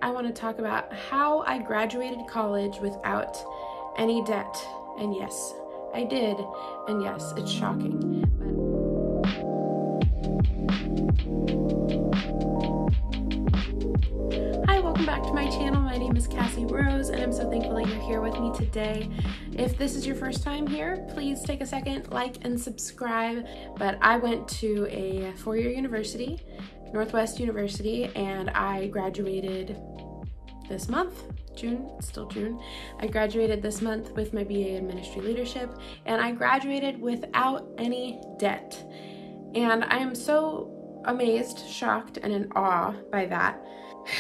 I want to talk about how I graduated college without any debt. And yes, I did. And yes, it's shocking. Hi, welcome back to my channel. My name is Cassie Rose, and I'm so thankful that you're here with me today. If this is your first time here, please take a second, like and subscribe. But I went to a four-year university, Northwest University, and I graduated this month, June, it's still June. I graduated this month with my BA in Ministry Leadership, and I graduated without any debt. And I am so amazed, shocked, and in awe by that,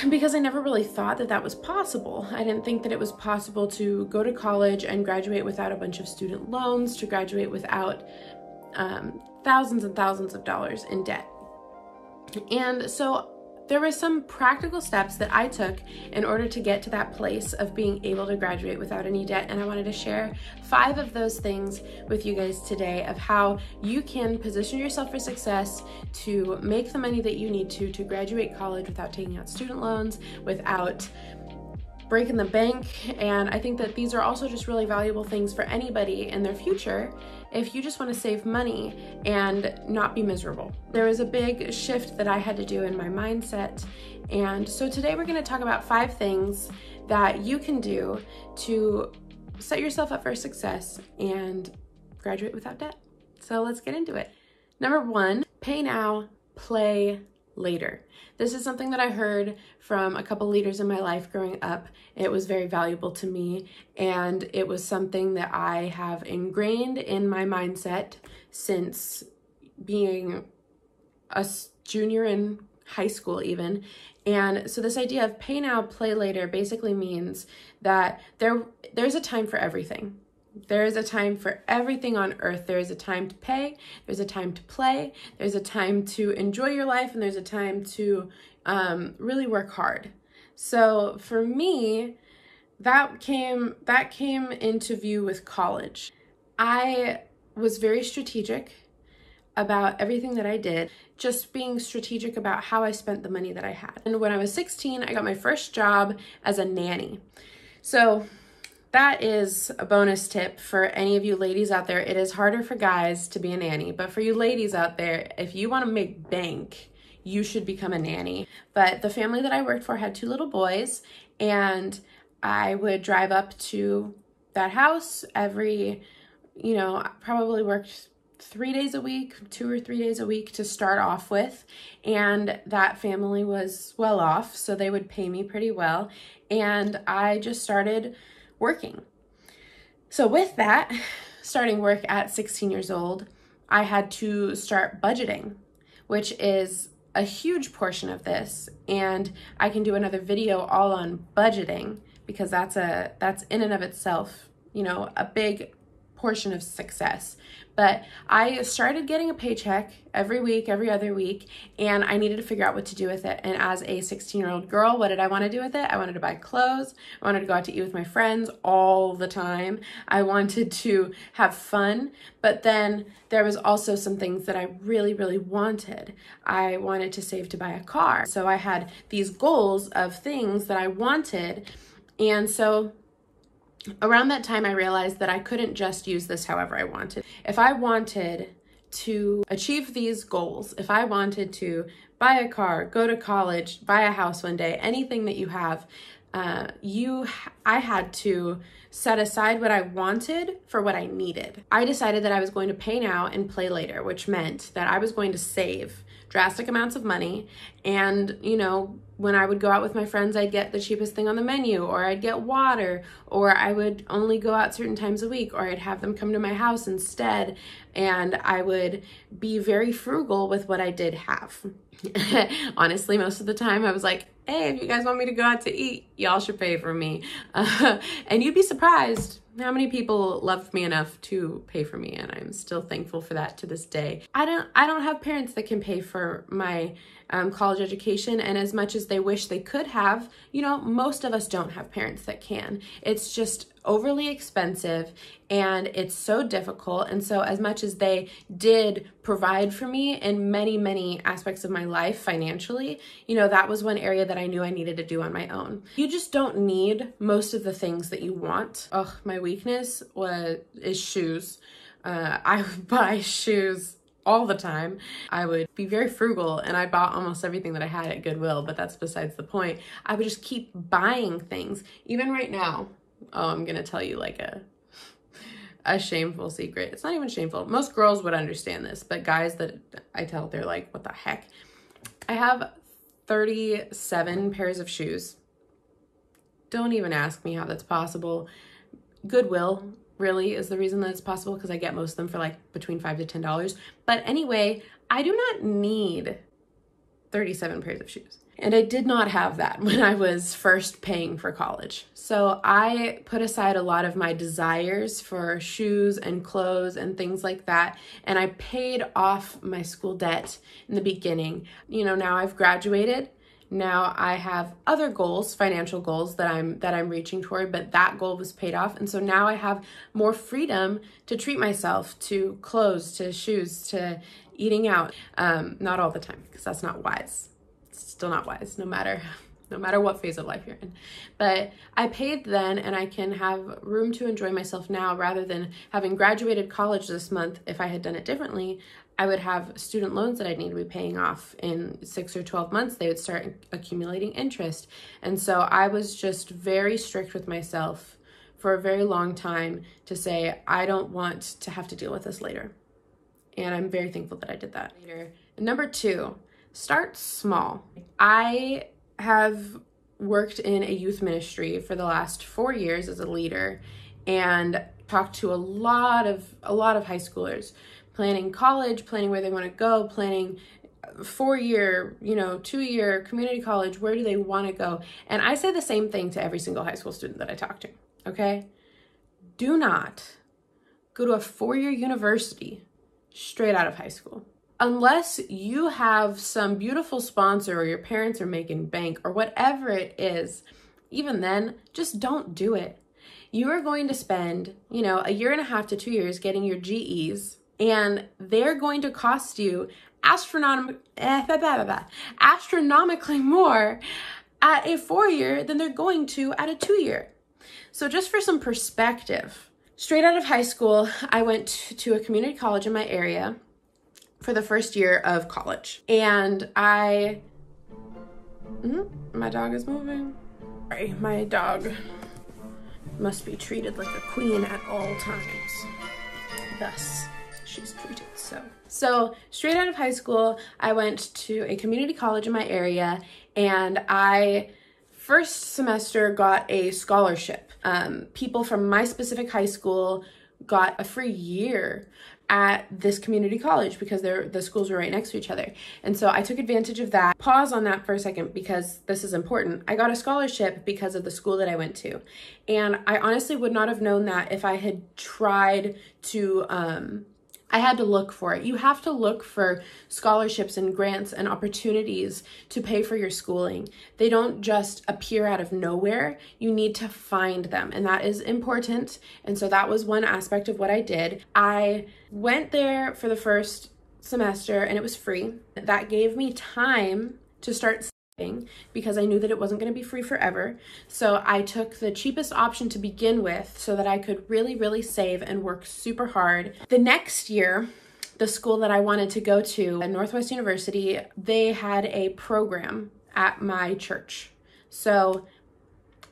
because I never really thought that that was possible. I didn't think that it was possible to go to college and graduate without a bunch of student loans, to graduate without thousands and thousands of dollars in debt. And so there were some practical steps that I took in order to get to that place of being able to graduate without any debt. And I wanted to share 5 of those things with you guys today of how you can position yourself for success to make the money that you need to graduate college without taking out student loans, without breaking the bank. And I think that these are also just really valuable things for anybody in their future if you just want to save money and not be miserable. There was a big shift that I had to do in my mindset. And so today we're going to talk about 5 things that you can do to set yourself up for success and graduate without debt. So let's get into it. Number 1, pay now, play later. This is something that I heard from a couple leaders in my life growing up. It was very valuable to me, and it was something that I have ingrained in my mindset since being a junior in high school even. And so this idea of pay now, play later basically means that there's a time for everything. There is a time for everything on earth. There is a time to pay, there's a time to play, there's a time to enjoy your life, and there's a time to really work hard. So for me, that came into view with college. I was very strategic about everything that I did, just being strategic about how I spent the money that I had. And when I was 16, I got my first job as a nanny. So that is a bonus tip for any of you ladies out there. It is harder for guys to be a nanny, but for you ladies out there, if you want to make bank, you should become a nanny. But the family that I worked for had 2 little boys, and I would drive up to that house every, probably worked 3 days a week, 2 or 3 days a week to start off with. And that family was well off, so they would pay me pretty well. And I just started working. So with that, starting work at 16 years old, I had to start budgeting, which is a huge portion of this. And I can do another video all on budgeting, because that's in and of itself, a big portion of success. But I started getting a paycheck every week, every other week, and I needed to figure out what to do with it. And as a 16-year-old girl, what did I want to do with it? I wanted to buy clothes. I wanted to go out to eat with my friends all the time. I wanted to have fun. But then there was also some things that I really, really wanted. I wanted to save to buy a car. So I had these goals of things that I wanted. And so around that time, I realized that I couldn't just use this however I wanted. If I wanted to achieve these goals, if I wanted to buy a car, go to college, buy a house one day, anything that you have, I had to set aside what I wanted for what I needed. I decided that I was going to pay now and play later, which meant that I was going to save drastic amounts of money. And, when I would go out with my friends, I'd get the cheapest thing on the menu, or I'd get water, or I would only go out certain times a week, or I'd have them come to my house instead. And I would be very frugal with what I did have. Honestly, most of the time I was like, hey, if you guys want me to go out to eat, y'all should pay for me. And you'd be surprised how many people loved me enough to pay for me, and I'm still thankful for that to this day. I don't have parents that can pay for my college education. And as much as they wish they could have, you know, most of us don't have parents that can. It's just overly expensive and it's so difficult. And so as much as they did provide for me in many, many aspects of my life financially, you know, that was one area that I knew I needed to do on my own. You just don't need most of the things that you want. Ugh, my weakness is shoes. I would buy shoes all the time. I would be very frugal and I bought almost everything that I had at Goodwill, but that's besides the point. I would just keep buying things. Even right now, oh, I'm gonna tell you like a shameful secret. It's not even shameful. Most girls would understand this, but guys that I tell, they're like, what the heck? I have 37 pairs of shoes. Don't even ask me how that's possible. Goodwill really is the reason that it's possible, because I get most of them for like between $5 to $10. But anyway, I do not need 37 pairs of shoes. And I did not have that when I was first paying for college. So I put aside a lot of my desires for shoes and clothes and things like that. And I paid off my school debt in the beginning. You know, now I've graduated. Now I have other goals, financial goals that I'm reaching toward, but that goal was paid off. And so now I have more freedom to treat myself to clothes, to shoes, to eating out. Not all the time, because that's not wise. It's still not wise, no matter what phase of life you're in. But I paid then, and I can have room to enjoy myself now, rather than having graduated college this month. If I had done it differently, I would have student loans that I'd need to be paying off in 6 or 12 months. They would start accumulating interest. And so I was just very strict with myself for a very long time to say, I don't want to have to deal with this later. And I'm very thankful that I did that later. Number 2, start small. I have worked in a youth ministry for the last 4 years as a leader and talked to a lot of high schoolers, planning college, planning where they want to go, planning 4-year, 2-year community college, where do they want to go? And I say the same thing to every single high school student that I talk to, okay? Do not go to a 4-year university straight out of high school. Unless you have some beautiful sponsor or your parents are making bank or whatever it is, even then, just don't do it. You are going to spend, a 1.5 to 2 years getting your GEs, and they're going to cost you astronomically more at a 4-year than they're going to at a 2-year. So just for some perspective, straight out of high school, I went to a community college in my area for the first year of college. And my dog is moving. Sorry, my dog must be treated like a queen at all times. Thus, she's treated so straight out of high school, I went to a community college in my area, and I first semester got a scholarship. People from my specific high school got a free year at this community college because the schools were right next to each other. And so I took advantage of that. Pause on that for a second because this is important. I got a scholarship because of the school that I went to. And I honestly would not have known that if I had tried to, I had to look for it. You have to look for scholarships and grants and opportunities to pay for your schooling. They don't just appear out of nowhere. You need to find them, and that is important. And so that was one aspect of what I did. I went there for the first semester and it was free. That gave me time to start because I knew that it wasn't going to be free forever. So I took the cheapest option to begin with so that I could really, really save and work super hard. The next year, the school that I wanted to go to, at Northwest University, they had a program at my church. So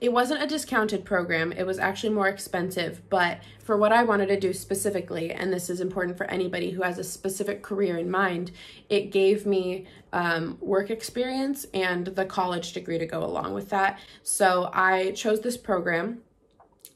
it wasn't a discounted program. It was actually more expensive, but for what I wanted to do specifically, and this is important for anybody who has a specific career in mind, it gave me work experience and the college degree to go along with that. So I chose this program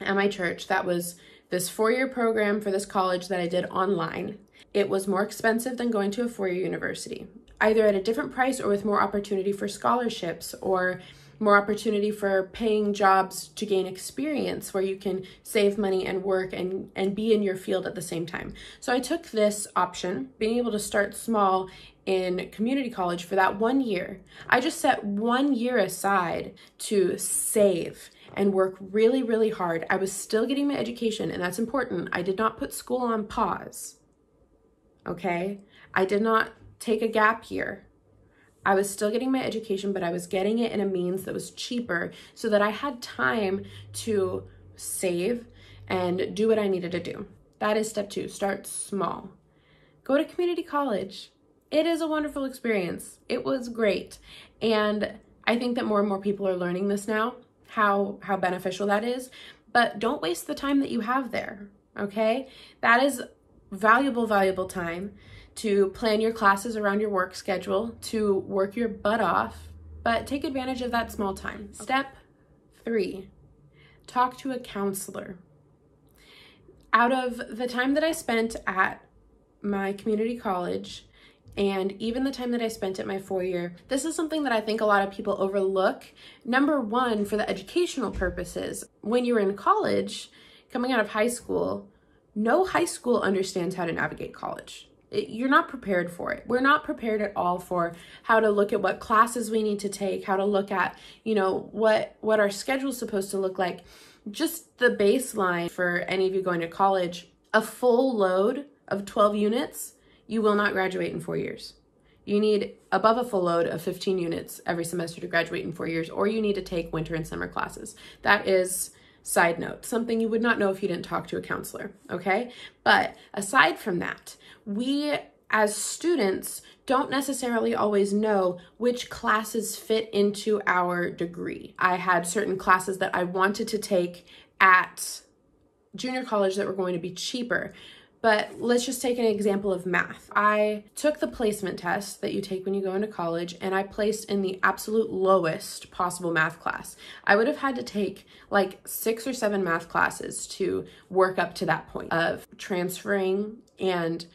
at my church. That was this 4-year program for this college that I did online. It was more expensive than going to a 4-year university, either at a different price or with more opportunity for scholarships or more opportunity for paying jobs to gain experience where you can save money and work and be in your field at the same time. So I took this option, being able to start small in community college for that 1 year. I just set 1 year aside to save and work really, really hard. I was still getting my education, and that's important. I did not put school on pause, okay? I did not take a gap year. I was still getting my education, but I was getting it in a means that was cheaper so that I had time to save and do what I needed to do. That is step 2, start small. Go to community college. It is a wonderful experience. It was great. And I think that more and more people are learning this now, how beneficial that is, but don't waste the time that you have there, okay? That is valuable, valuable time to plan your classes around your work schedule, to work your butt off, but take advantage of that small time. Step 3, talk to a counselor. Out of the time that I spent at my community college, and even the time that I spent at my 4-year, this is something that I think a lot of people overlook. Number 1, for the educational purposes, when you're in college, coming out of high school, no high school understands how to navigate college. You're not prepared for it. We're not prepared at all for how to look at what classes we need to take, how to look at, what our schedule is supposed to look like. Just the baseline for any of you going to college, a full load of 12 units, you will not graduate in 4 years. You need above a full load of 15 units every semester to graduate in 4 years, or you need to take winter and summer classes. That is, side note, something you would not know if you didn't talk to a counselor, okay? But aside from that, we as students don't necessarily always know which classes fit into our degree. I had certain classes that I wanted to take at junior college that were going to be cheaper. But let's just take an example of math. I took the placement test that you take when you go into college, and I placed in the absolute lowest possible math class. I would have had to take like 6 or 7 math classes to work up to that point of transferring, and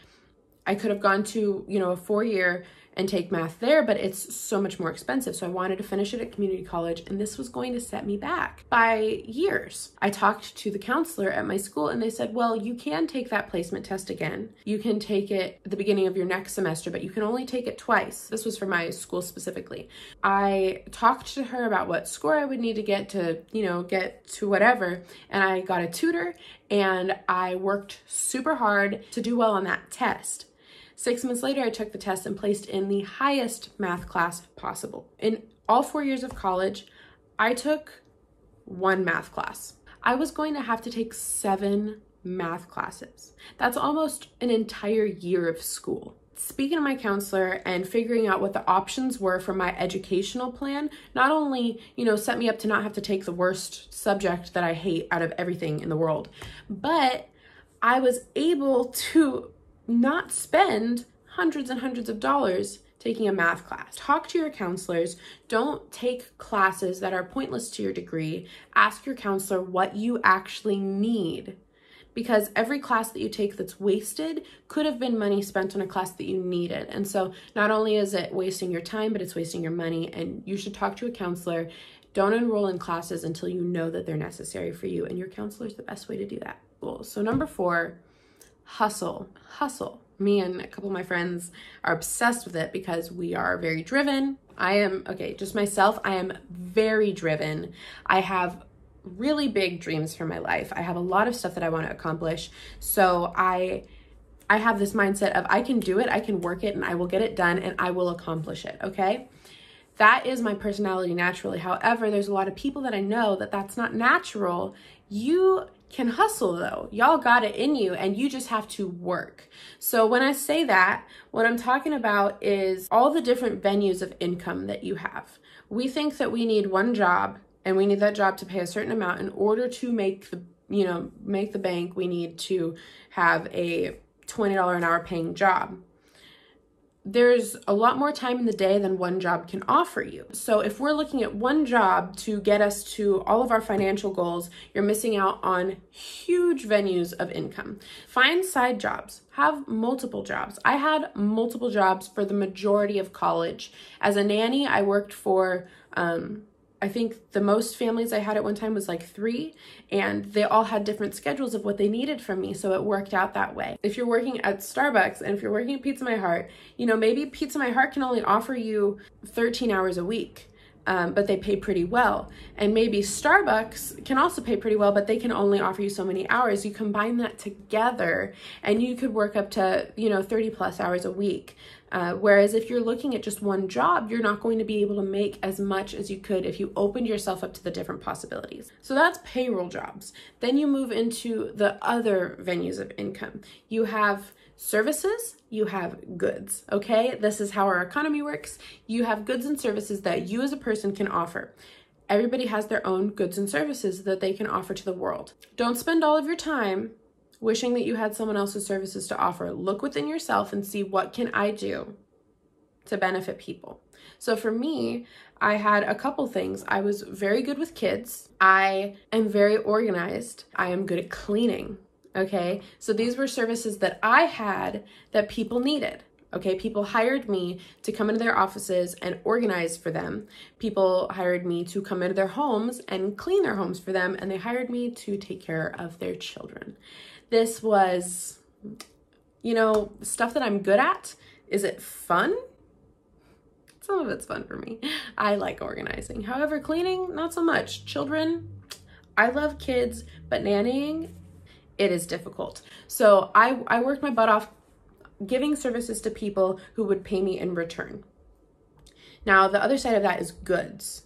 I could have gone to, a 4-year and take math there, but it's so much more expensive. So I wanted to finish it at community college, and this was going to set me back by years. I talked to the counselor at my school, and they said, well, you can take that placement test again. You can take it at the beginning of your next semester, but you can only take it twice. This was for my school specifically. I talked to her about what score I would need to get to, get to whatever, and I got a tutor, and I worked super hard to do well on that test. 6 months later, I took the test and placed in the highest math class possible. In all 4 years of college, I took 1 math class. I was going to have to take 7 math classes. That's almost an entire year of school. Speaking to my counselor and figuring out what the options were for my educational plan, not only, set me up to not have to take the worst subject that I hate out of everything in the world, but I was able to not spend hundreds and hundreds of dollars taking a math class. Talk to your counselors. Don't take classes that are pointless to your degree. Ask your counselor what you actually need, because every class that you take that's wasted could have been money spent on a class that you needed. And so not only is it wasting your time, but it's wasting your money, and you should talk to a counselor. Don't enroll in classes until you know that they're necessary for you, and your counselor is the best way to do that. Cool. So number 4, hustle. Me and a couple of my friends are obsessed with it because we are very driven. I am very driven. I have really big dreams for my life. I have a lot of stuff that I want to accomplish. So I have this mindset of I can do it, I can work it, and I will get it done, and I will accomplish it, okay? That is my personality naturally. However, there's a lot of people that I know that's not natural. You can hustle though. Y'all got it in you, and you just have to work. So when I say that, what I'm talking about is all the different venues of income that you have. We think that we need one job, and we need that job to pay a certain amount in order to make the bank. We need to have a $20 an hour paying job. There's a lot more time in the day than one job can offer you. So if we're looking at one job to get us to all of our financial goals, you're missing out on huge venues of income. Find side jobs. Have multiple jobs. I had multiple jobs for the majority of college. As a nanny, I worked for I think the most families I had at one time was like 3, and they all had different schedules of what they needed from me, so it worked out that way. If you're working at Starbucks and if you're working at Pizza My Heart, you know, maybe Pizza My Heart can only offer you 13 hours a week. But they pay pretty well. And maybe Starbucks can also pay pretty well, but they can only offer you so many hours. You combine that together and you could work up to, you know, 30 plus hours a week. Whereas if you're looking at just one job, you're not going to be able to make as much as you could if you opened yourself up to the different possibilities. So that's payroll jobs. Then you move into the other venues of income. You have services, you have goods, okay? This is how our economy works. You have goods and services that you as a person can offer. Everybody has their own goods and services that they can offer to the world. Don't spend all of your time wishing that you had someone else's services to offer. Look within yourself and see, what can I do to benefit people? So for me, I had a couple things. I was very good with kids. I am very organized. I am good at cleaning. Okay, so these were services that I had that people needed. Okay, people hired me to come into their offices and organize for them. People hired me to come into their homes and clean their homes for them, and they hired me to take care of their children. This was, you know, stuff that I'm good at. Is it fun? Some of it's fun for me. I like organizing. However, cleaning, not so much. Children, I love kids, but nannying, it is difficult. So I worked my butt off giving services to people who would pay me in return. Now, the other side of that is goods.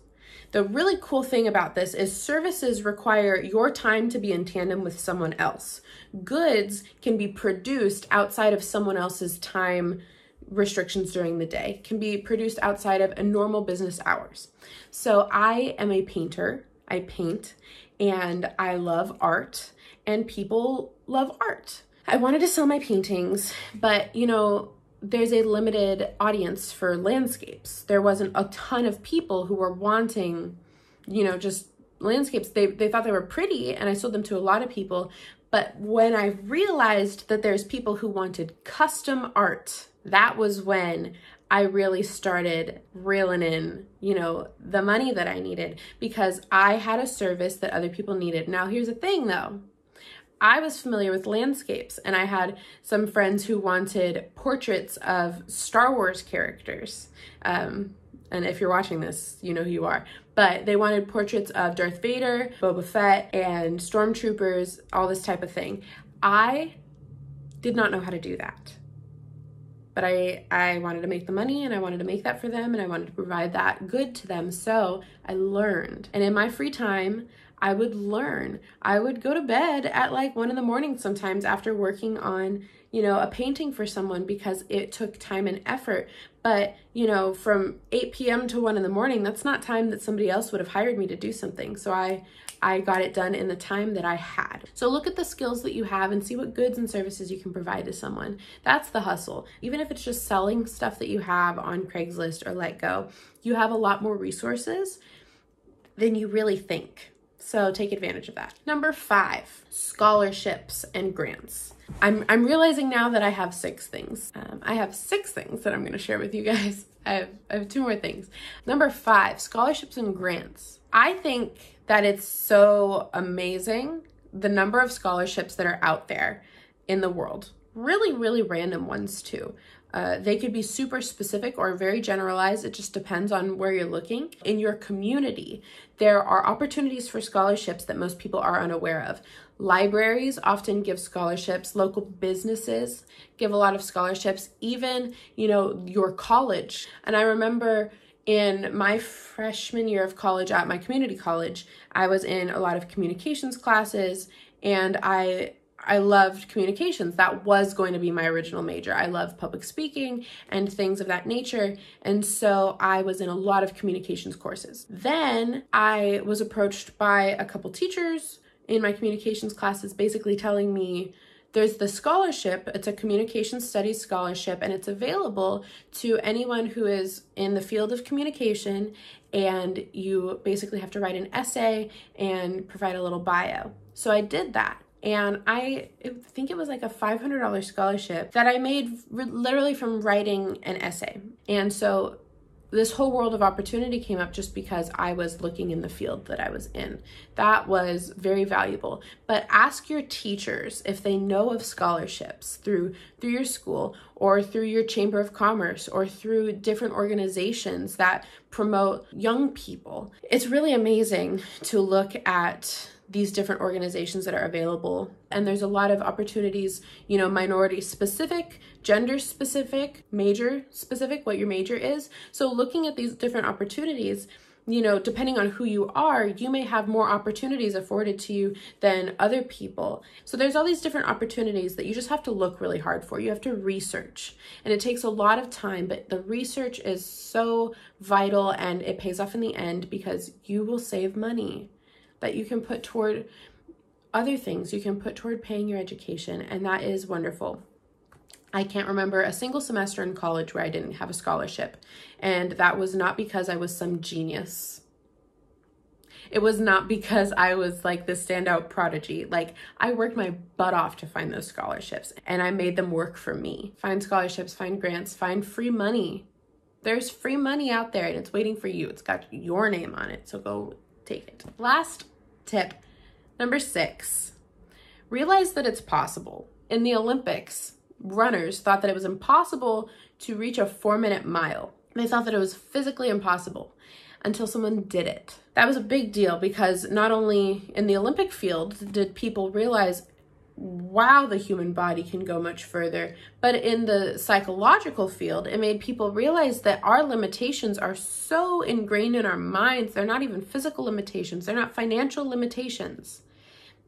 The really cool thing about this is services require your time to be in tandem with someone else. Goods can be produced outside of someone else's time restrictions during the day, can be produced outside of a normal business hours. So I am a painter. I paint and I love art. And people love art. I wanted to sell my paintings, but you know, there's a limited audience for landscapes. There wasn't a ton of people who were wanting, you know, just landscapes. They thought they were pretty, and I sold them to a lot of people. But when I realized that there's people who wanted custom art, that was when I really started reeling in, you know, the money that I needed, because I had a service that other people needed. Now, here's the thing though. I was familiar with landscapes, and I had some friends who wanted portraits of Star Wars characters. And if you're watching this, you know who you are. But they wanted portraits of Darth Vader, Boba Fett, and stormtroopers, all this type of thing. I did not know how to do that. But I wanted to make the money, and I wanted to make that for them, and I wanted to provide that good to them. So I learned. And in my free time, I would learn. I would go to bed at like 1 a.m. sometimes after working on, you know, a painting for someone, because it took time and effort. But, you know, from 8 p.m. to 1 a.m, that's not time that somebody else would have hired me to do something. So I got it done in the time that I had. So look at the skills that you have and see what goods and services you can provide to someone. That's the hustle. Even if it's just selling stuff that you have on Craigslist or Let Go, you have a lot more resources than you really think. So take advantage of that. Number 5, scholarships and grants. I'm realizing now that I have 6 things. I have 6 things that I'm going to share with you guys. I have 2 more things. Number 5, scholarships and grants. I think that it's so amazing the number of scholarships that are out there in the world. Really, really random ones too. They could be super specific or very generalized. It just depends on where you're looking. In your community, there are opportunities for scholarships that most people are unaware of. Libraries often give scholarships. Local businesses give a lot of scholarships. Even, you know, your college. And I remember in my freshman year of college at my community college, I was in a lot of communications classes, and I loved communications. That was going to be my original major. I love public speaking and things of that nature. And so I was in a lot of communications courses. Then I was approached by a couple teachers in my communications classes, basically telling me there's the scholarship. It's a communication studies scholarship, and it's available to anyone who is in the field of communication. And you basically have to write an essay and provide a little bio. So I did that. And I think it was like a $500 scholarship that I made literally from writing an essay. And so this whole world of opportunity came up just because I was looking in the field that I was in. That was very valuable. But ask your teachers if they know of scholarships through your school or through your Chamber of Commerce or through different organizations that promote young people. It's really amazing to look at these different organizations that are available. And there's a lot of opportunities, you know, minority specific, gender specific, major specific, what your major is. So looking at these different opportunities, you know, depending on who you are, you may have more opportunities afforded to you than other people. So there's all these different opportunities that you just have to look really hard for. You have to research, and it takes a lot of time, but the research is so vital and it pays off in the end because you will save money that you can put toward other things. You can put toward paying your education, and that is wonderful. I can't remember a single semester in college where I didn't have a scholarship, and that was not because I was some genius. It was not because I was like the standout prodigy. Like, I worked my butt off to find those scholarships, and I made them work for me. Find scholarships, find grants, find free money. There's free money out there, and it's waiting for you. It's got your name on it, so go take it. Last tip, number 6, realize that it's possible. In the Olympics, runners thought that it was impossible to reach a 4-minute mile. They thought that it was physically impossible until someone did it. That was a big deal because not only in the Olympic field did people realize, wow, the human body can go much further, but in the psychological field, it made people realize that our limitations are so ingrained in our minds. They're not even physical limitations. They're not financial limitations.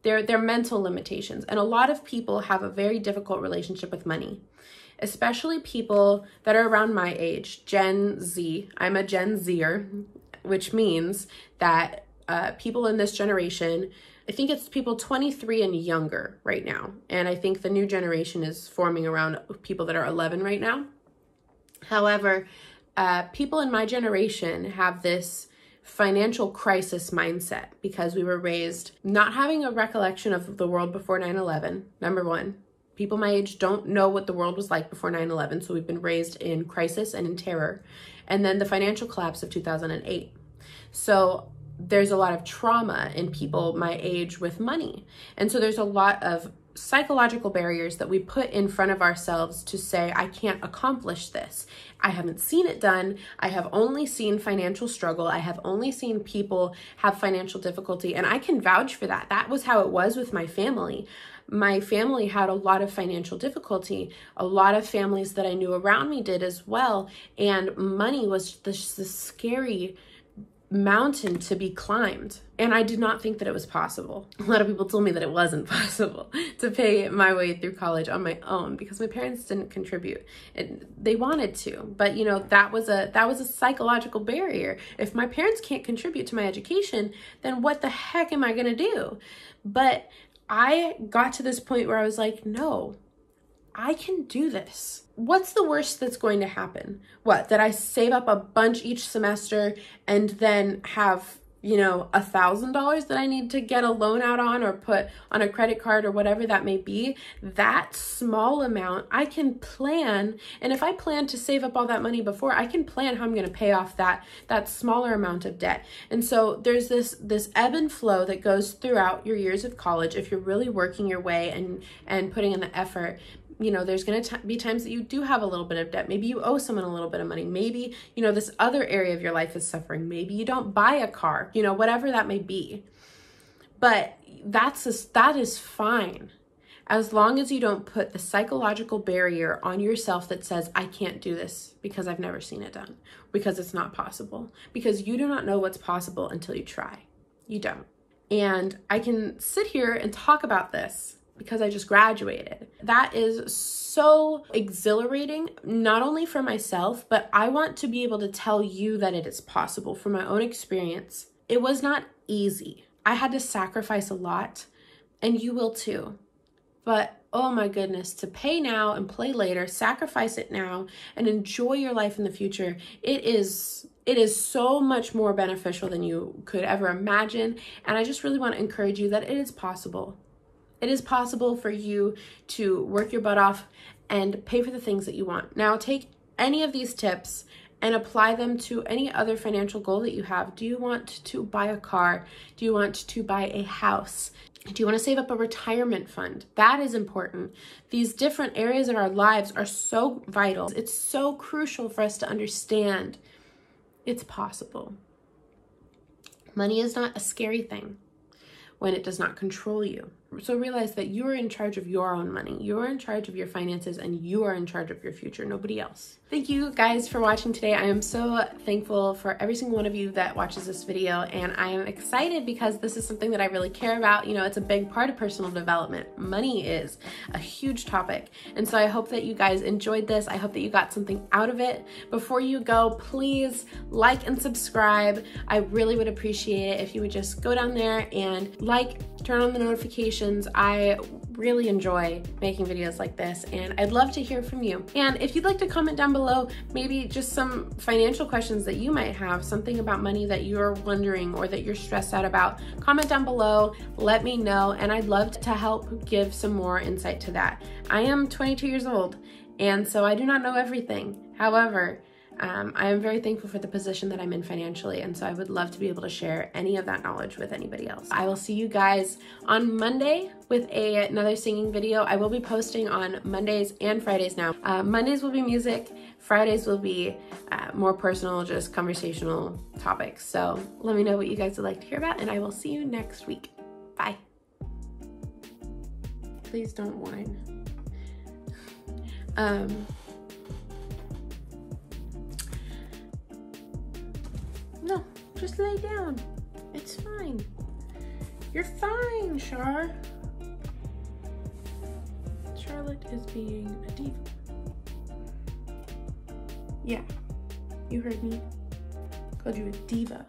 They're mental limitations. And a lot of people have a very difficult relationship with money, especially people that are around my age, Gen Z. I'm a Gen Zer, which means that people in this generation, I think it's people 23 and younger right now. And I think the new generation is forming around people that are 11 right now. However, people in my generation have this financial crisis mindset because we were raised not having a recollection of the world before 9/11, number one. People my age don't know what the world was like before 9/11, so we've been raised in crisis and in terror. And then the financial collapse of 2008. So there's a lot of trauma in people my age with money. And so there's a lot of psychological barriers that we put in front of ourselves to say, I can't accomplish this. I haven't seen it done. I have only seen financial struggle. I have only seen people have financial difficulty, and I can vouch for that. That was how it was with my family. My family had a lot of financial difficulty. A lot of families that I knew around me did as well, and money was this scary mountain to be climbed. And I did not think that it was possible. A lot of people told me that it wasn't possible to pay my way through college on my own because my parents didn't contribute. They wanted to, but you know, that was a psychological barrier. If my parents can't contribute to my education, then what the heck am I gonna do? But I got to this point where I was like, no, I can do this. What's the worst that's going to happen? What, that I save up a bunch each semester and then have, you know, $1,000 that I need to get a loan out on or put on a credit card or whatever that may be? That small amount I can plan. And if I plan to save up all that money before, I can plan how I'm going to pay off that smaller amount of debt. And so there's this ebb and flow that goes throughout your years of college. If you're really working your way and putting in the effort, you know, there's going to be times that you do have a little bit of debt. Maybe you owe someone a little bit of money. Maybe, you know, this other area of your life is suffering. Maybe you don't buy a car, you know, whatever that may be. But that is fine. As long as you don't put the psychological barrier on yourself that says, I can't do this because I've never seen it done, because it's not possible, because you do not know what's possible until you try. You don't. And I can sit here and talk about this because I just graduated. That is so exhilarating, not only for myself, but I want to be able to tell you that it is possible from my own experience. It was not easy. I had to sacrifice a lot, and you will too. But oh my goodness, to pay now and play later, sacrifice it now, and enjoy your life in the future, it is so much more beneficial than you could ever imagine. And I just really want to encourage you that it is possible. It is possible for you to work your butt off and pay for the things that you want. Now, take any of these tips and apply them to any other financial goal that you have. Do you want to buy a car? Do you want to buy a house? Do you want to save up a retirement fund? That is important. These different areas of our lives are so vital. It's so crucial for us to understand it's possible. Money is not a scary thing when it does not control you. So realize that you are in charge of your own money. You are in charge of your finances, and you are in charge of your future, nobody else. Thank you guys for watching today. I am so thankful for every single one of you that watches this video, and I am excited because this is something that I really care about. You know, it's a big part of personal development. Money is a huge topic. And so I hope that you guys enjoyed this. I hope that you got something out of it. Before you go, please like and subscribe. I really would appreciate it if you would just go down there and turn on the notifications. I really enjoy making videos like this, and I'd love to hear from you. And if you'd like to comment down below, maybe just some financial questions that you might have, something about money that you're wondering or that you're stressed out about, comment down below, let me know, and I'd love to help give some more insight to that. I am 22 years old, and so I do not know everything. However, I am very thankful for the position that I'm in financially, and so I would love to be able to share any of that knowledge with anybody else. I will see you guys on Monday with another singing video. I will be posting on Mondays and Fridays now. Mondays will be music, Fridays will be more personal, just conversational topics. So let me know what you guys would like to hear about, and I will see you next week. Bye. Please don't whine. No, just lay down. It's fine. You're fine, Char. Charlotte is being a diva. Yeah, you heard me. Called you a diva.